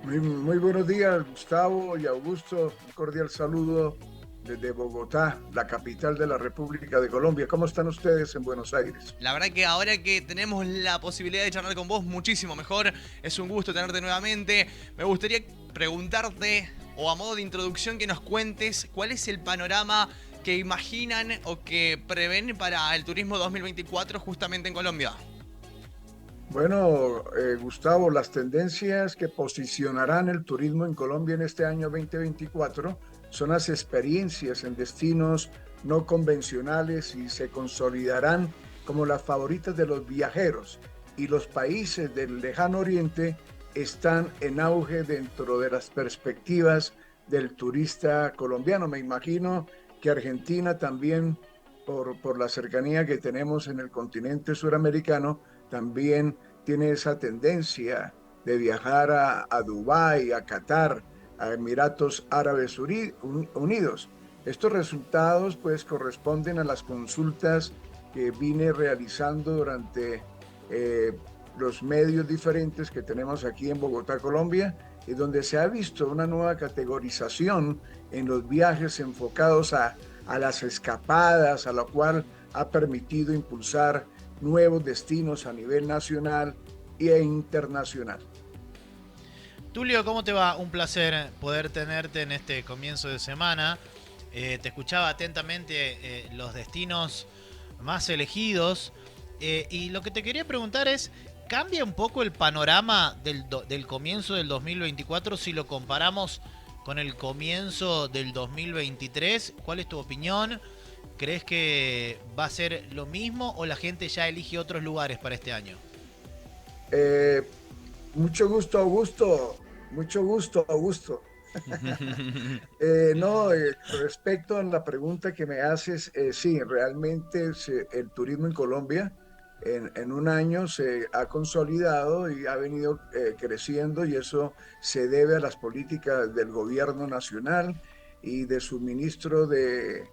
Muy buenos días, Gustavo y Augusto. Un cordial saludo desde Bogotá, la capital de la República de Colombia. ¿Cómo están ustedes en Buenos Aires? La verdad que ahora que tenemos la posibilidad de charlar con vos, muchísimo mejor. Es un gusto tenerte nuevamente. Me gustaría preguntarte, o a modo de introducción, que nos cuentes cuál es el panorama que imaginan o que prevén para el turismo 2024 justamente en Colombia. Bueno, Gustavo, las tendencias que posicionarán el turismo en Colombia en este año 2024 son las experiencias en destinos no convencionales y se consolidarán como las favoritas de los viajeros. Y los países del lejano oriente están en auge dentro de las perspectivas del turista colombiano. Me imagino que Argentina también, por la cercanía que tenemos en el continente suramericano, también tiene esa tendencia de viajar a Dubái, a Qatar, a Emiratos Árabes Unidos. Estos resultados pues corresponden a las consultas que vine realizando durante eh, los medios diferentes que tenemos aquí en Bogotá, Colombia, y donde se ha visto una nueva categorización en los viajes enfocados a las escapadas, a lo cual ha permitido impulsar nuevos destinos a nivel nacional e internacional. Tulio, ¿cómo te va? Un placer poder tenerte en este comienzo de semana. Te escuchaba atentamente los destinos más elegidos. Y lo que te quería preguntar es, ¿cambia un poco el panorama del comienzo del 2024 si lo comparamos con el comienzo del 2023? ¿Cuál es tu opinión? ¿Crees que va a ser lo mismo o la gente ya elige otros lugares para este año? Eh, Mucho gusto, Augusto. Mucho gusto, Augusto. No, respecto a la pregunta que me haces, sí, realmente el turismo en Colombia en un año se ha consolidado y ha venido creciendo y eso se debe a las políticas del gobierno nacional y de su ministro de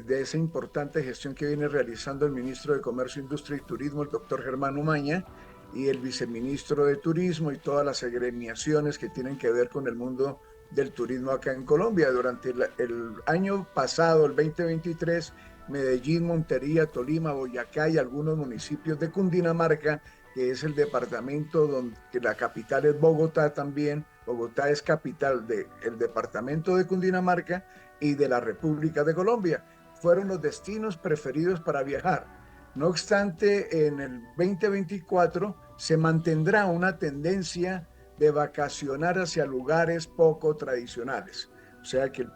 esa importante gestión que viene realizando el ministro de Comercio, Industria y Turismo, el doctor Germán Umaña, y el viceministro de Turismo y todas las agremiaciones que tienen que ver con el mundo del turismo acá en Colombia. Durante el año pasado, el 2023, Medellín, Montería, Tolima, Boyacá y algunos municipios de Cundinamarca, que es el departamento donde que la capital es Bogotá también. Bogotá es capital del departamento de Cundinamarca y de la República de Colombia. Fueron los destinos preferidos para viajar. No obstante, en el 2024 se mantendrá una tendencia de vacacionar hacia lugares poco tradicionales. O sea que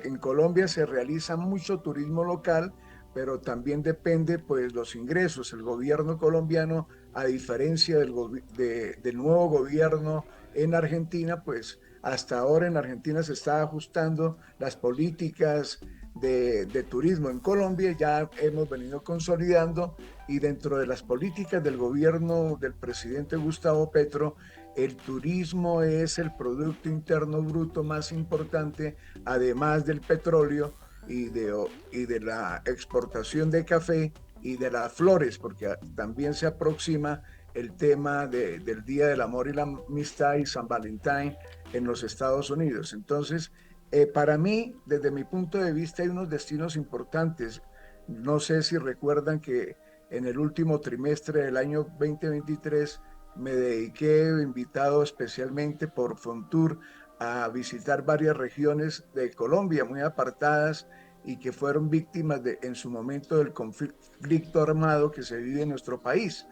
en Colombia se realiza mucho turismo local, pero también depende pues los ingresos. El gobierno colombiano, a diferencia del nuevo gobierno en Argentina, pues hasta ahora en Argentina se está ajustando las políticas de turismo en Colombia, ya hemos venido consolidando y dentro de las políticas del gobierno del presidente Gustavo Petro, el turismo es el Producto Interno Bruto más importante, además del petróleo y de la exportación de café y de las flores, porque también se aproxima el tema del Día del Amor y la Amistad y San Valentín en los Estados Unidos. Entonces, para mí, desde mi punto de vista, hay unos destinos importantes. No sé si recuerdan que en el último trimestre del año 2023 me dediqué, invitado especialmente por Fontour, a visitar varias regiones de Colombia muy apartadas y que fueron víctimas en su momento del conflicto armado que se vive en nuestro país.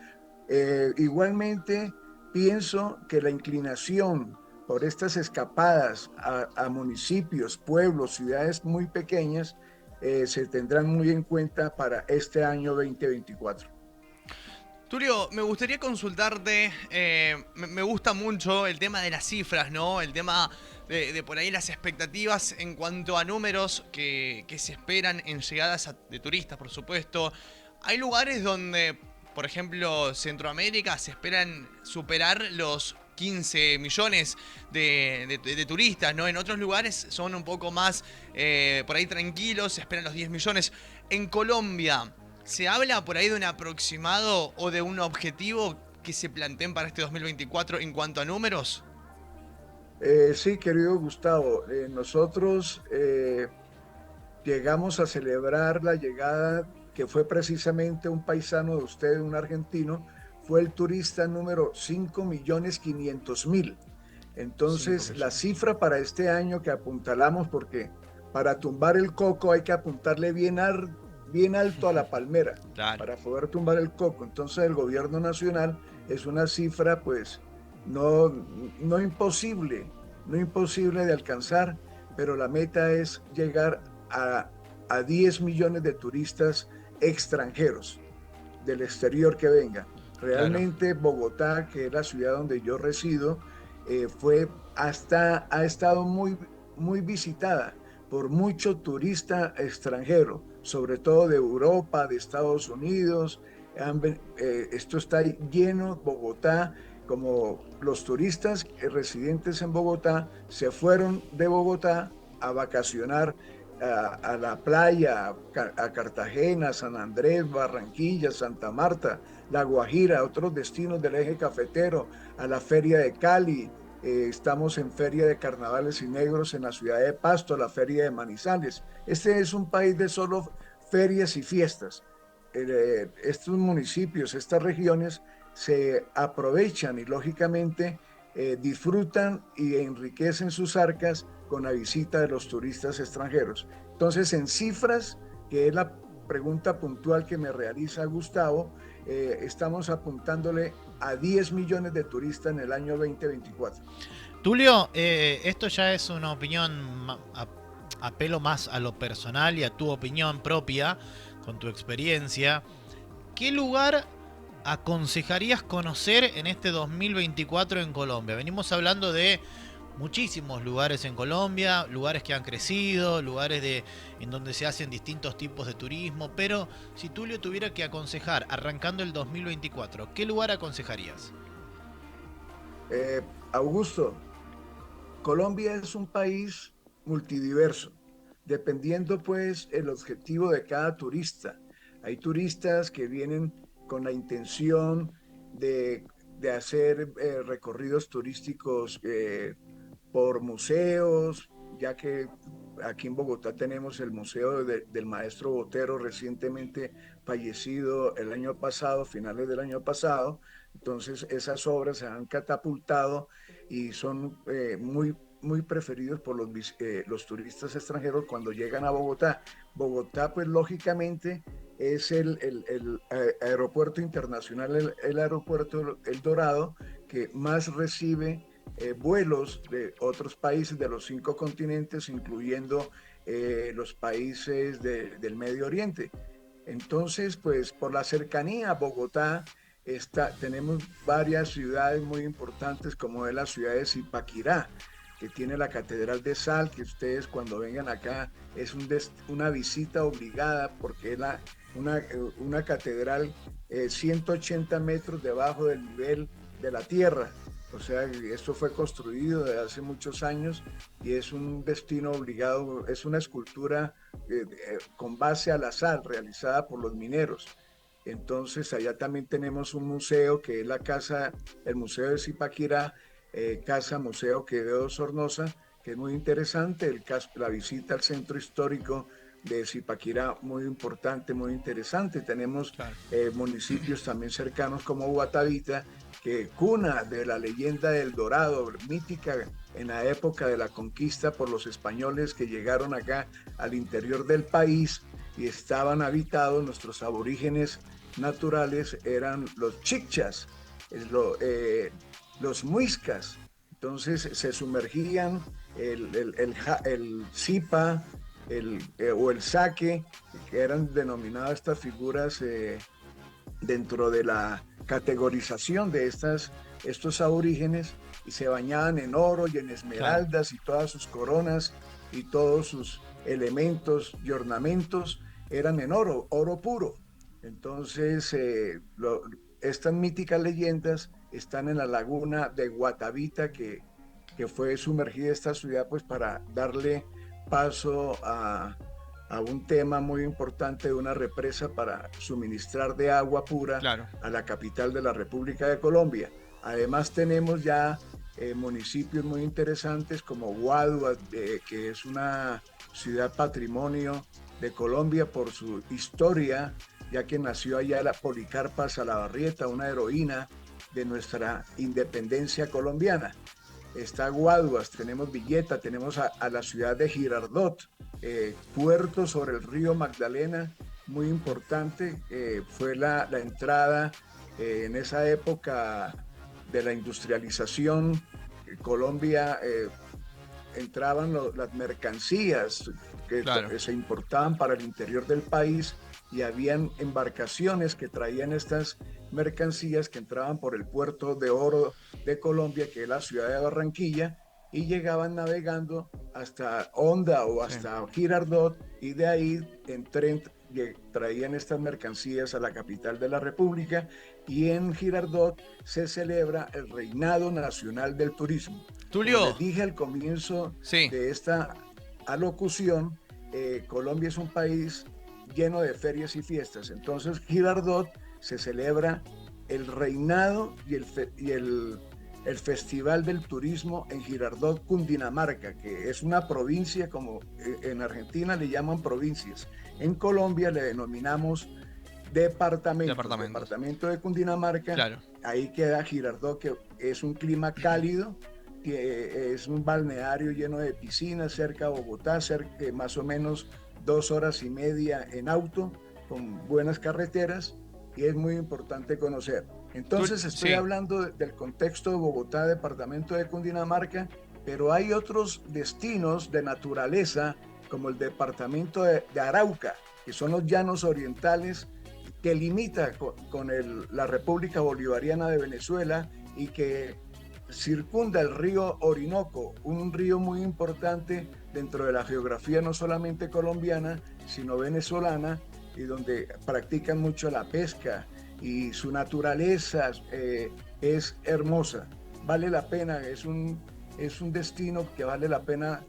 Igualmente, pienso que la inclinación por estas escapadas a municipios, pueblos, ciudades muy pequeñas, se tendrán muy en cuenta para este año 2024. Tulio, me gustaría consultarte, me gusta mucho el tema de las cifras, ¿no? El tema de por ahí las expectativas en cuanto a números que se esperan en llegadas de turistas, por supuesto. Hay lugares donde, por ejemplo, Centroamérica se esperan superar los 15 millones de turistas, ¿no? En otros lugares son un poco más por ahí tranquilos, se esperan los 10 millones. En Colombia, ¿se habla por ahí de un aproximado o de un objetivo que se planteen para este 2024 en cuanto a números? Sí, querido Gustavo, nosotros llegamos a celebrar la llegada, que fue precisamente un paisano de usted, un argentino, fue el turista número 5.500.000. 5 Entonces, la millones. cifra para este año que apuntalamos, porque para tumbar el coco hay que apuntarle bien alto a la palmera Claro. para poder tumbar el coco. Entonces, el gobierno nacional es una cifra, pues, no, no imposible, no imposible de alcanzar, pero la meta es llegar a, a 10 millones de turistas extranjeros del exterior que vengan. Claro. Realmente Bogotá, que es la ciudad donde yo resido, ha estado muy visitada por mucho turista extranjero, sobre todo de Europa, de Estados Unidos. Esto está lleno, Bogotá, como los turistas residentes en Bogotá se fueron de Bogotá a vacacionar a la playa, a Cartagena, San Andrés, Barranquilla, Santa Marta, La Guajira, otros destinos del eje cafetero, a la Feria de Cali. Estamos en Feria de Carnavales y Negros en la ciudad de Pasto, la Feria de Manizales. Este es un país de solo ferias y fiestas. Estos municipios, estas regiones se aprovechan y lógicamente disfrutan y enriquecen sus arcas con la visita de los turistas extranjeros. Entonces, en cifras, que es la pregunta puntual que me realiza Gustavo, estamos apuntándole a 10 millones de turistas en el año 2024. Tulio, esto ya es una opinión, apelo más a lo personal y a tu opinión propia, con tu experiencia. ¿Qué lugar aconsejarías conocer en este 2024 en Colombia? Venimos hablando de muchísimos lugares en Colombia, lugares que han crecido, en donde se hacen distintos tipos de turismo, pero si Tulio tuviera que aconsejar, arrancando el 2024, ¿qué lugar aconsejarías? Augusto, Colombia es un país multidiverso, dependiendo pues el objetivo de cada turista. Hay turistas que vienen con la intención de hacer recorridos turísticos por museos, ya que aquí en Bogotá tenemos el Museo del Maestro Botero, recientemente fallecido el año pasado, finales del año pasado. Entonces esas obras se han catapultado y son muy preferidos por los turistas extranjeros cuando llegan a Bogotá. Bogotá, pues lógicamente, es el aeropuerto internacional, el aeropuerto El Dorado, que más recibe vuelos de otros países de los 5 continentes, incluyendo los países del Medio Oriente. Entonces, pues por la cercanía a Bogotá, tenemos varias ciudades muy importantes, como es la ciudad de Zipaquirá, que tiene la Catedral de Sal, que ustedes cuando vengan acá es una visita obligada, porque es una catedral 180 metros debajo del nivel de la tierra. O sea, esto fue construido desde hace muchos años y es un destino obligado, es una escultura con base a la sal realizada por los mineros. Entonces, allá también tenemos un museo que es el Museo de Zipaquirá, Casa Museo Quevedo Sornosa, que es muy interesante, la visita al centro histórico de Zipaquirá, muy importante, muy interesante. Tenemos Claro. municipios también cercanos como Guatavita, que cuna de la leyenda del Dorado, mítica en la época de la conquista por los españoles que llegaron acá al interior del país y estaban habitados. Nuestros aborígenes naturales eran los chichas, los muiscas. Entonces se sumergían el zipa o el saque, que eran denominadas estas figuras dentro de la categorización de estos aborígenes, y se bañaban en oro y en Claro. esmeraldas y todas sus coronas y todos sus elementos y ornamentos eran en oro, oro puro. Entonces, estas míticas leyendas están en la laguna de Guatavita, que fue sumergida esta ciudad pues para darle paso a un tema muy importante de una represa para suministrar de agua pura Claro. a la capital de la República de Colombia. Además tenemos ya municipios muy interesantes como Guaduas, que es una ciudad patrimonio de Colombia por su historia, ya que nació allá la Policarpa Salabarrieta, una heroína de nuestra independencia colombiana. Está Guaduas, tenemos Villeta, tenemos a la ciudad de Girardot, puerto sobre el río Magdalena, muy importante, fue la entrada en esa época de la industrialización. Colombia entraban las mercancías que Claro. se importaban para el interior del país y habían embarcaciones que traían estas mercancías que entraban por el puerto de oro de Colombia, que es la ciudad de Barranquilla, y llegaban navegando hasta Honda o hasta Girardot, y de ahí en tren traían estas mercancías a la capital de la República, y en Girardot se celebra el Reinado Nacional del Turismo. Como Tulio, les dije al comienzo sí, de esta alocución, Colombia es un país lleno de ferias y fiestas. Entonces, Girardot se celebra el reinado y el Festival del Turismo en Girardot, Cundinamarca, que es una provincia, como en Argentina le llaman provincias. En Colombia le denominamos departamento de Cundinamarca. claro. Ahí queda Girardot, que es un clima cálido, que es un balneario lleno de piscinas cerca de Bogotá, más o menos 2 horas y media en auto, con buenas carreteras, y es muy importante conocer. Entonces estoy Sí, hablando del contexto de Bogotá, departamento de Cundinamarca, pero hay otros destinos de naturaleza, como el departamento de Arauca, que son los llanos orientales, que limita con la República Bolivariana de Venezuela y que circunda el río Orinoco, un río muy importante dentro de la geografía no solamente colombiana, sino venezolana, y donde practican mucho la pesca, y su naturaleza es hermosa. Vale la pena, es un destino que vale la pena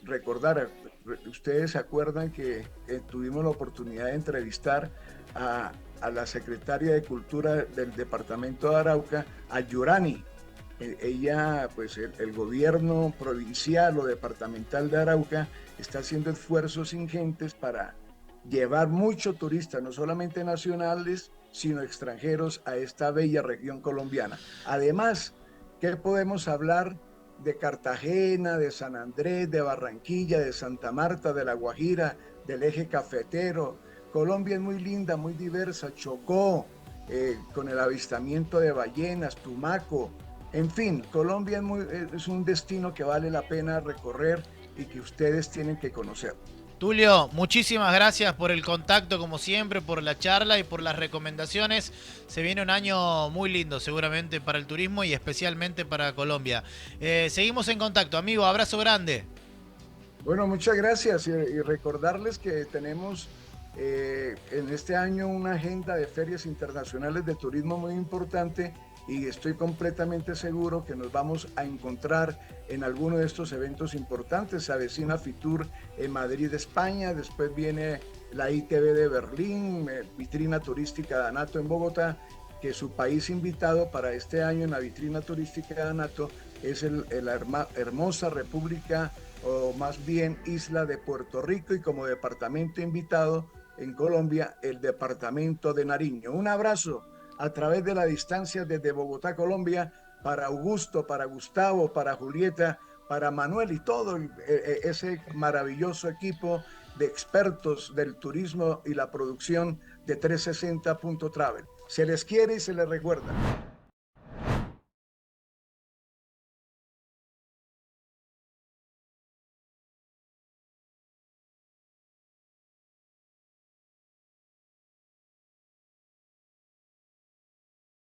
recordar. Ustedes se acuerdan que tuvimos la oportunidad de entrevistar a la secretaria de Cultura del departamento de Arauca, a Yurani. Ella, pues el gobierno provincial o departamental de Arauca está haciendo esfuerzos ingentes para llevar muchos turistas, no solamente nacionales, sino extranjeros, a esta bella región colombiana. Además, ¿qué podemos hablar de Cartagena, de San Andrés, de Barranquilla, de Santa Marta, de La Guajira, del eje cafetero? Colombia es muy linda, muy diversa. Chocó, con el avistamiento de ballenas, Tumaco. En fin, Colombia es un destino que vale la pena recorrer y que ustedes tienen que conocer. Tulio, muchísimas gracias por el contacto, como siempre, por la charla y por las recomendaciones. Se viene un año muy lindo, seguramente, para el turismo y especialmente para Colombia. Seguimos en contacto, amigo. Abrazo grande. Bueno, muchas gracias, y recordarles que tenemos en este año una agenda de ferias internacionales de turismo muy importante, y estoy completamente seguro que nos vamos a encontrar en alguno de estos eventos importantes. Se avecina Fitur en Madrid, España, después viene la ITB de Berlín, vitrina turística de ANATO en Bogotá, que su país invitado para este año en la vitrina turística de ANATO es la hermosa República, o más bien isla de Puerto Rico, y como departamento invitado en Colombia, el departamento de Nariño. Un abrazo a través de la distancia desde Bogotá, Colombia, para Augusto, para Gustavo, para Julieta, para Manuel y todo ese maravilloso equipo de expertos del turismo y la producción de 360 Travel. Se les quiere y se les recuerda.